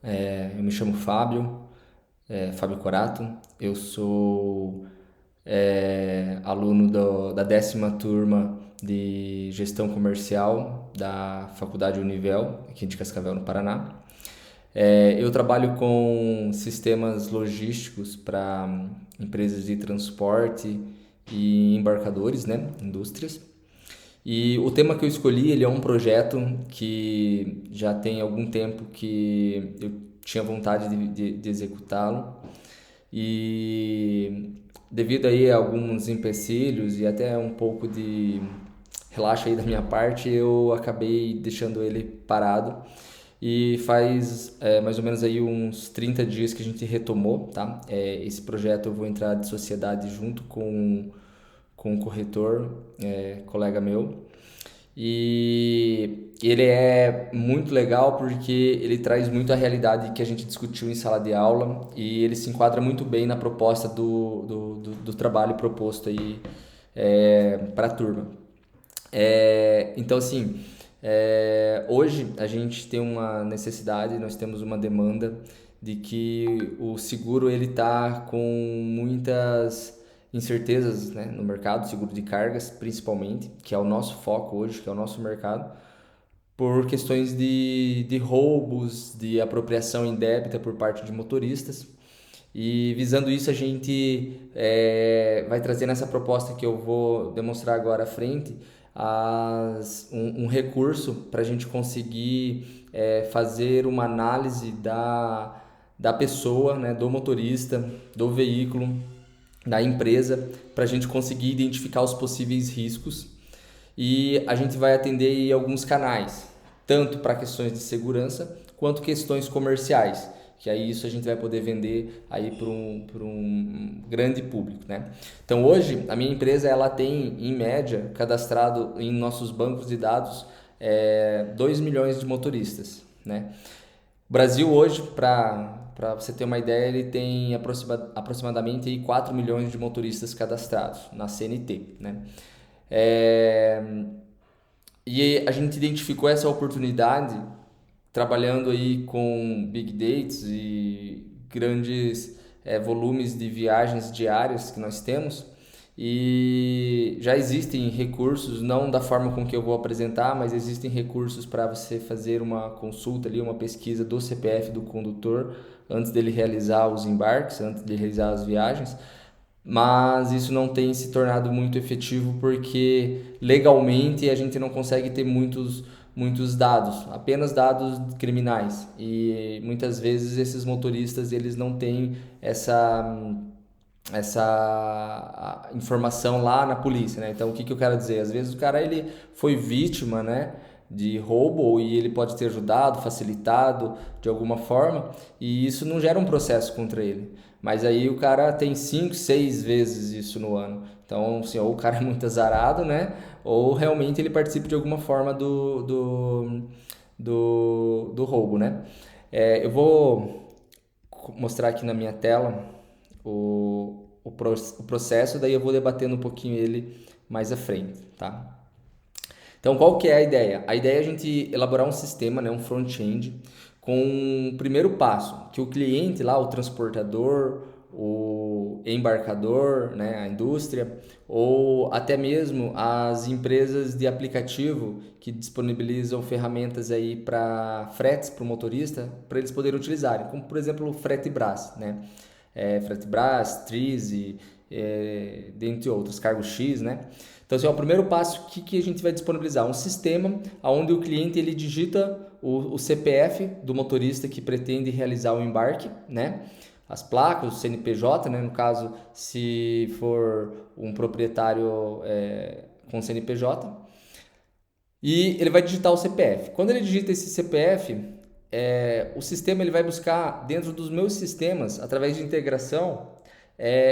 Eu me chamo Fábio, Fábio Corato. Eu sou aluno da 10ª turma de Gestão Comercial da Faculdade Univel, aqui de Cascavel, no Paraná. Eu trabalho com sistemas logísticos para empresas de transporte e embarcadores, né, indústrias. E o tema que eu escolhi, ele é um projeto que já tem algum tempo que eu tinha vontade de executá-lo. E devido aí a alguns empecilhos e até um pouco de relaxo aí da minha parte, eu acabei deixando ele parado. E faz mais ou menos aí uns 30 dias que a gente retomou, tá? Esse projeto eu vou entrar de sociedade junto com um corretor, colega meu. E ele é muito legal porque ele traz muito a realidade que a gente discutiu em sala de aula e ele se enquadra muito bem na proposta do trabalho proposto aí para a turma. Então, assim, hoje a gente tem uma necessidade, nós temos uma demanda de que o seguro ele está com muitas incertezas, né, no mercado, seguro de cargas principalmente, que é o nosso foco hoje, que é o nosso mercado, por questões de roubos, de apropriação indébita por parte de motoristas. E visando isso, a gente vai trazer nessa proposta que eu vou demonstrar agora à frente um recurso para a gente conseguir fazer uma análise da pessoa, né, do motorista, do veículo, da empresa, para a gente conseguir identificar os possíveis riscos e a gente vai atender aí alguns canais, tanto para questões de segurança quanto questões comerciais, que aí isso a gente vai poder vender aí para um grande público, né? Então hoje a minha empresa ela tem em média cadastrado em nossos bancos de dados 2 milhões de motoristas, né? O Brasil hoje, para você ter uma ideia, ele tem aproximadamente aí 4 milhões de motoristas cadastrados na CNT, né? É, e a gente identificou essa oportunidade trabalhando aí com big dates e grandes volumes de viagens diárias que nós temos. E já existem recursos, não da forma com que eu vou apresentar, mas existem recursos para você fazer uma consulta ali, uma pesquisa do CPF do condutor antes dele realizar os embarques, antes de realizar as viagens, mas isso não tem se tornado muito efetivo porque legalmente a gente não consegue ter muitos dados, apenas dados criminais e muitas vezes esses motoristas eles não têm essa informação lá na polícia, né? Então o que eu quero dizer? Às vezes o cara ele foi vítima, né, de roubo e ele pode ter ajudado, facilitado de alguma forma e isso não gera um processo contra ele. Mas aí o cara tem 5, 6 vezes isso no ano. Então, assim, ou o cara é muito azarado, né? Ou realmente ele participa de alguma forma do roubo, né? Eu vou mostrar aqui na minha tela o processo, daí eu vou debatendo um pouquinho ele mais à frente, tá? Então, qual que é a ideia? A ideia é a gente elaborar um sistema, né, um front-end, com um primeiro passo, que o cliente lá, o transportador, o embarcador, né, a indústria, ou até mesmo as empresas de aplicativo que disponibilizam ferramentas aí para fretes para o motorista, para eles poderem utilizarem, como por exemplo o Fretebras, né? Fretebras, Trize, dentre outros, Cargo X, né? Então, assim, ó, o primeiro passo, o que a gente vai disponibilizar? Um sistema onde o cliente ele digita o CPF do motorista que pretende realizar o embarque, né? As placas, o CNPJ, né? No caso, se for um proprietário com CNPJ, e ele vai digitar o CPF. Quando ele digita esse CPF, o sistema ele vai buscar dentro dos meus sistemas, através de integração,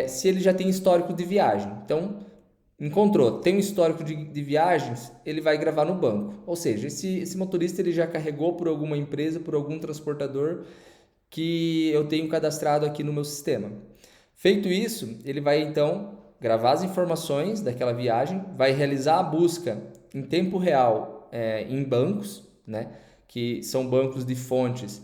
se ele já tem histórico de viagem. Então, encontrou, tem um histórico de viagens, ele vai gravar no banco. Ou seja, esse motorista ele já carregou por alguma empresa, por algum transportador que eu tenho cadastrado aqui no meu sistema. Feito isso, ele vai então gravar as informações daquela viagem, vai realizar a busca em tempo real em bancos, né, que são bancos de fontes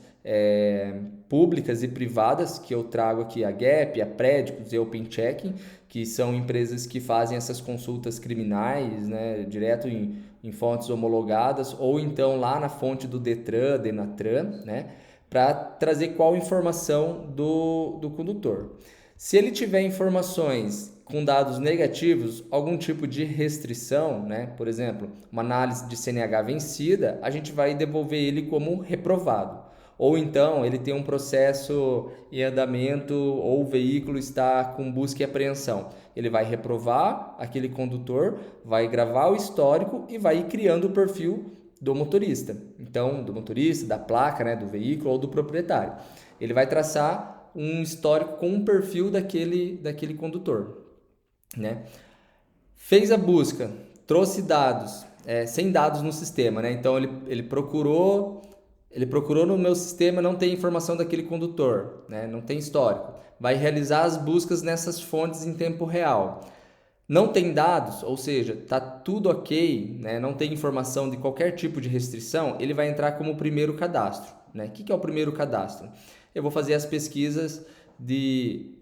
públicas e privadas, que eu trago aqui a Gap, a Prédicos e a OpenChecking, que são empresas que fazem essas consultas criminais, né, direto em fontes homologadas, ou então lá na fonte do Detran, Denatran, né, para trazer qual informação do condutor. Se ele tiver informações com dados negativos, algum tipo de restrição, né? Por exemplo, uma análise de CNH vencida, a gente vai devolver ele como reprovado. Ou então ele tem um processo em andamento ou o veículo está com busca e apreensão. Ele vai reprovar aquele condutor, vai gravar o histórico e vai ir criando o perfil do motorista. Então, do motorista, da placa, né, do veículo ou do proprietário. Ele vai traçar um histórico com um perfil daquele condutor, né? Fez a busca, trouxe dados, sem dados no sistema, né? Então ele procurou no meu sistema, não tem informação daquele condutor, né? Não tem histórico. Vai realizar as buscas nessas fontes em tempo real. Não tem dados, ou seja, está tudo ok, né? Não tem informação de qualquer tipo de restrição, ele vai entrar como primeiro cadastro, né? O que é o primeiro cadastro? Eu vou fazer as pesquisas de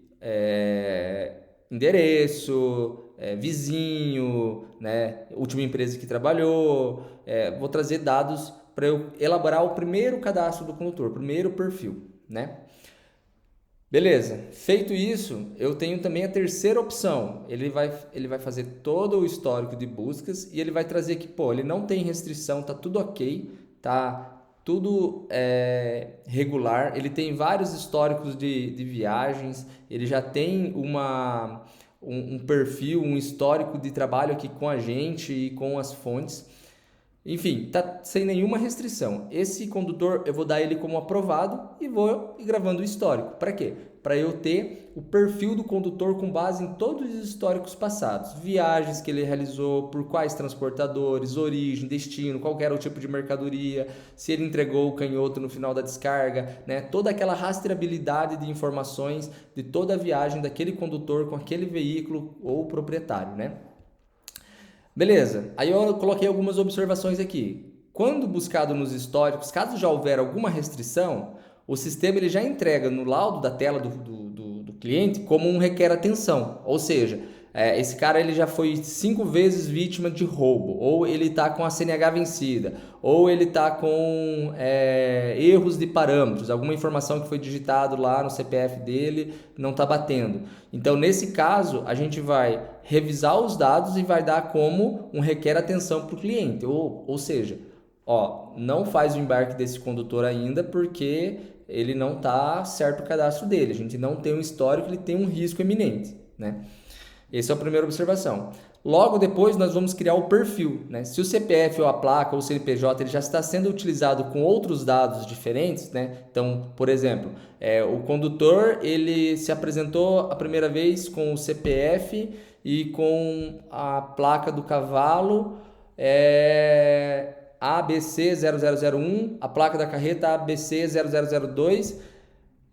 endereço, vizinho, né? Última empresa que trabalhou, vou trazer dados para eu elaborar o primeiro cadastro do condutor, o primeiro perfil, né? Beleza, feito isso, eu tenho também a terceira opção. Ele vai fazer todo o histórico de buscas e ele vai trazer que, pô, ele não tem restrição, tá tudo ok, tá tudo regular. Ele tem vários históricos de viagens, ele já tem um perfil, um histórico de trabalho aqui com a gente e com as fontes. Enfim, tá sem nenhuma restrição. Esse condutor eu vou dar ele como aprovado e vou ir gravando o histórico. Para quê? Para eu ter o perfil do condutor com base em todos os históricos passados. Viagens que ele realizou, por quais transportadores, origem, destino, qual era o tipo de mercadoria, se ele entregou o canhoto no final da descarga, né? Toda aquela rastreabilidade de informações de toda a viagem daquele condutor com aquele veículo ou proprietário, né? Beleza, aí eu coloquei algumas observações aqui. Quando buscado nos históricos, caso já houver alguma restrição, o sistema ele já entrega no laudo da tela do cliente como um requer atenção. Ou seja, esse cara ele já foi 5 vezes vítima de roubo, ou ele está com a CNH vencida, ou ele está com erros de parâmetros, alguma informação que foi digitado lá no CPF dele não está batendo. Então, nesse caso, a gente vai revisar os dados e vai dar como um requer atenção para o cliente. Ou seja, não faz o embarque desse condutor ainda porque ele não está certo o cadastro dele. A gente não tem um histórico, ele tem um risco eminente, né? Essa é a primeira observação. Logo depois nós vamos criar o perfil, né? Se o CPF ou a placa ou o CNPJ ele já está sendo utilizado com outros dados diferentes, né? Então, por exemplo, o condutor ele se apresentou a primeira vez com o CPF e com a placa do cavalo ABC 0001, a placa da carreta ABC 0002.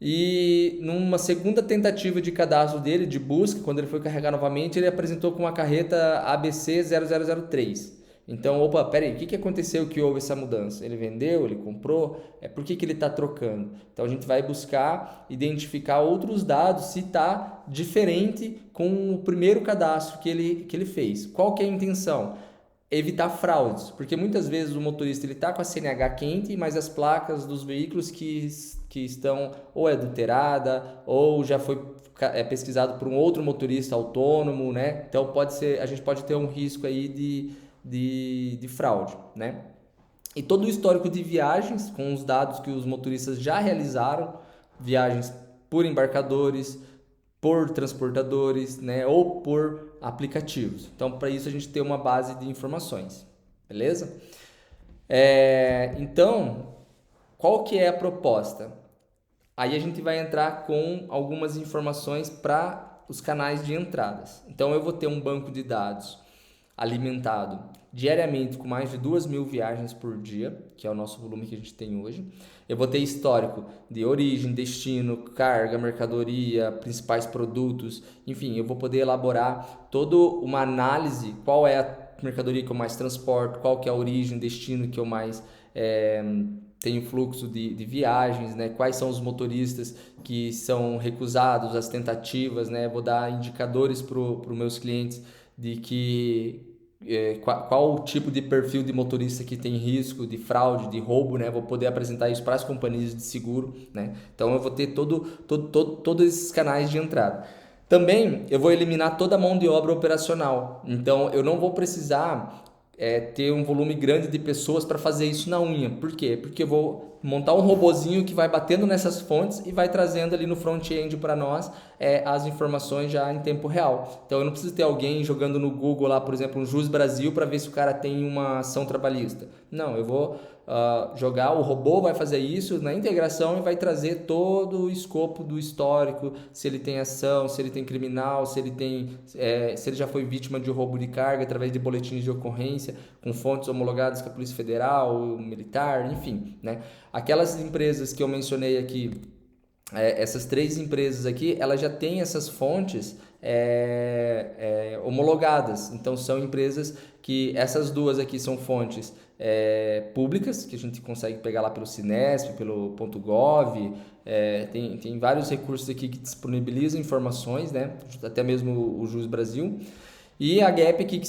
E numa segunda tentativa de cadastro dele, de busca, quando ele foi carregar novamente, ele apresentou com a carreta ABC 0003. Então, peraí, o que aconteceu que houve essa mudança? Ele vendeu, ele comprou? Por que ele está trocando? Então, a gente vai buscar identificar outros dados se está diferente com o primeiro cadastro que ele fez. Qual que é a intenção? Evitar fraudes, porque muitas vezes o motorista ele está com a CNH quente, mas as placas dos veículos que estão ou adulterada ou já foi pesquisado por um outro motorista autônomo, né? Então a gente pode ter um risco aí de fraude, né? E todo o histórico de viagens com os dados que os motoristas já realizaram, viagens por embarcadores, por transportadores, né, ou por aplicativos. Então, para isso a gente tem uma base de informações, beleza? Então, qual que é a proposta? Aí a gente vai entrar com algumas informações para os canais de entradas. Então, eu vou ter um banco de dados alimentado diariamente com mais de 2.000 viagens por dia, que é o nosso volume que a gente tem hoje. Eu vou ter histórico de origem, destino, carga, mercadoria, principais produtos, enfim, eu vou poder elaborar toda uma análise, qual é a mercadoria que eu mais transporto, qual que é a origem, destino que eu mais tenho fluxo de viagens, né? Quais são os motoristas que são recusados, as tentativas, né? Vou dar indicadores para os meus clientes de que qual o tipo de perfil de motorista que tem risco de fraude, de roubo, né? Vou poder apresentar isso para as companhias de seguro, né? Então eu vou ter todos esses canais de entrada. Também eu vou eliminar toda a mão de obra operacional. Então eu não vou precisar ter um volume grande de pessoas para fazer isso na unha. Por quê? Porque eu vou montar um robozinho que vai batendo nessas fontes e vai trazendo ali no front-end para nós as informações já em tempo real. Então eu não preciso ter alguém jogando no Google lá, por exemplo, um Jus Brasil para ver se o cara tem uma ação trabalhista. Não, eu vou jogar, o robô vai fazer isso na integração e vai trazer todo o escopo do histórico, se ele tem ação, se ele tem criminal, se ele já foi vítima de roubo de carga através de boletins de ocorrência, com fontes homologadas com a Polícia Federal, Militar, enfim, né? Aquelas empresas que eu mencionei aqui, essas 3 empresas aqui, elas já têm essas fontes homologadas. Então, são empresas que essas 2 aqui são fontes públicas, que a gente consegue pegar lá pelo Sinesp, pelo .gov, tem vários recursos aqui que disponibilizam informações, né? Até mesmo o Jus Brasil. E a GAP aqui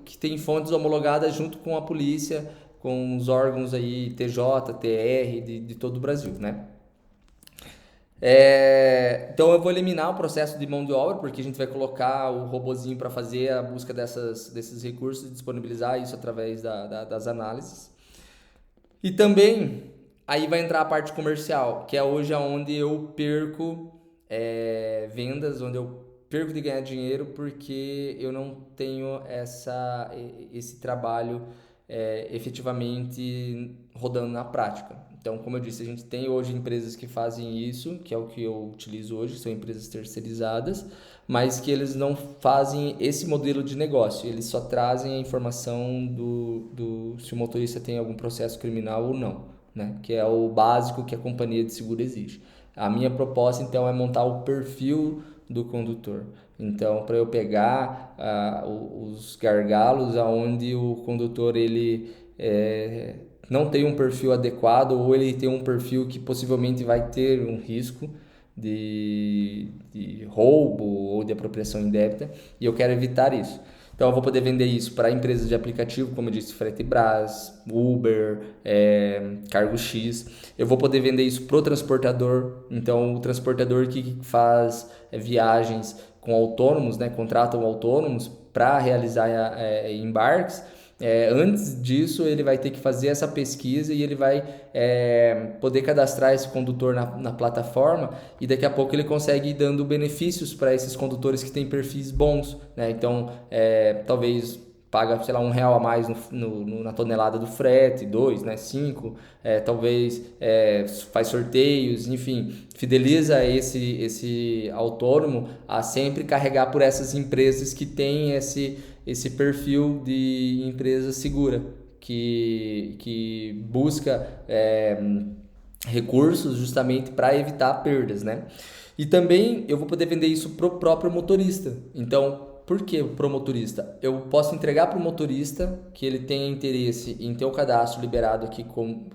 que tem fontes homologadas junto com a polícia, com os órgãos aí TJ, TR de todo o Brasil, né? Então eu vou eliminar o processo de mão de obra, porque a gente vai colocar o robozinho para fazer a busca desses recursos e disponibilizar isso através das análises. E também aí vai entrar a parte comercial, que é hoje onde eu perco vendas, onde eu perco de ganhar dinheiro, porque eu não tenho esse trabalho efetivamente rodando na prática. Então, como eu disse, a gente tem hoje empresas que fazem isso, que é o que eu utilizo hoje, são empresas terceirizadas, mas que eles não fazem esse modelo de negócio, eles só trazem a informação se o motorista tem algum processo criminal ou não, né? Que é o básico que a companhia de seguro exige. A minha proposta, então, é montar o perfil do condutor. Então, para eu pegar os gargalos aonde o condutor ele não tem um perfil adequado, ou ele tem um perfil que possivelmente vai ter um risco de roubo ou de apropriação indébita, e eu quero evitar isso. Então eu vou poder vender isso para empresas de aplicativo, como eu disse, Fretebras, Uber, Cargo X. Eu vou poder vender isso para o transportador. Então o transportador que faz viagens com autônomos, né, contratam autônomos para realizar embarques. Antes disso, ele vai ter que fazer essa pesquisa e ele vai poder cadastrar esse condutor na plataforma, e daqui a pouco ele consegue ir dando benefícios para esses condutores que têm perfis bons, né? Então, talvez paga, sei lá, R$1 a mais na tonelada do frete, 2, né, 5, talvez faz sorteios, enfim, fideliza esse autônomo a sempre carregar por essas empresas que têm esse perfil de empresa segura, que busca recursos justamente para evitar perdas, né? E também eu vou poder vender isso para o próprio motorista. Então, por que para o motorista? Eu posso entregar para o motorista que ele tenha interesse em ter o cadastro liberado aqui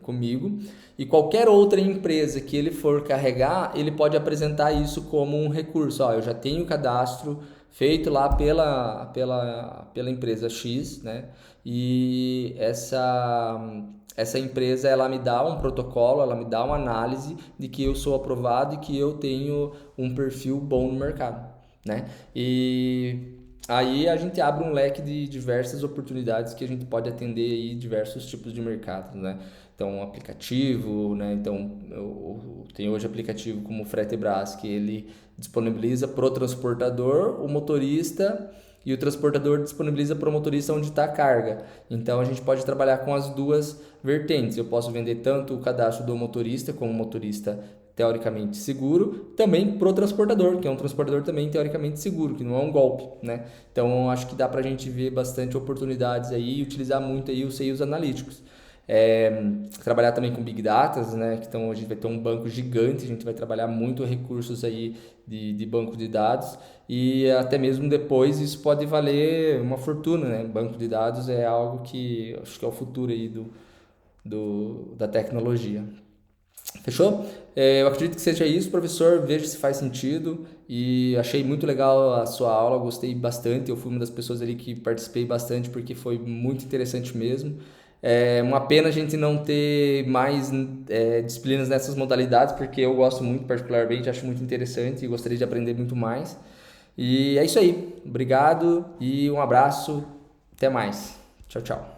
comigo, e qualquer outra empresa que ele for carregar, ele pode apresentar isso como um recurso. Eu já tenho o cadastro feito lá pela empresa X, né? E essa empresa, ela me dá um protocolo, ela me dá uma análise de que eu sou aprovado e que eu tenho um perfil bom no mercado, né? E aí a gente abre um leque de diversas oportunidades que a gente pode atender aí diversos tipos de mercados, né? Então, aplicativo, né? Então, eu tenho hoje aplicativo como o Fretebras, que ele disponibiliza para o transportador, o motorista, e o transportador disponibiliza para o motorista onde está a carga. Então, a gente pode trabalhar com as duas vertentes. Eu posso vender tanto o cadastro do motorista como motorista teoricamente seguro, também para o transportador, que é um transportador também teoricamente seguro, que não é um golpe, né? Então, acho que dá para a gente ver bastante oportunidades aí e utilizar muito aí os seios analíticos. Trabalhar também com Big Data, né? Então, a gente vai ter um banco gigante, a gente vai trabalhar muito recursos aí de banco de dados, e até mesmo depois isso pode valer uma fortuna, né? Banco de dados é algo que acho que é o futuro aí da tecnologia. Fechou? Eu acredito que seja isso, professor. Veja se faz sentido. E achei muito legal a sua aula, gostei bastante. Eu fui uma das pessoas ali que participei bastante porque foi muito interessante mesmo. É uma pena a gente não ter mais disciplinas nessas modalidades, porque eu gosto muito, particularmente, acho muito interessante e gostaria de aprender muito mais. E é isso aí. Obrigado e um abraço. Até mais. Tchau, tchau.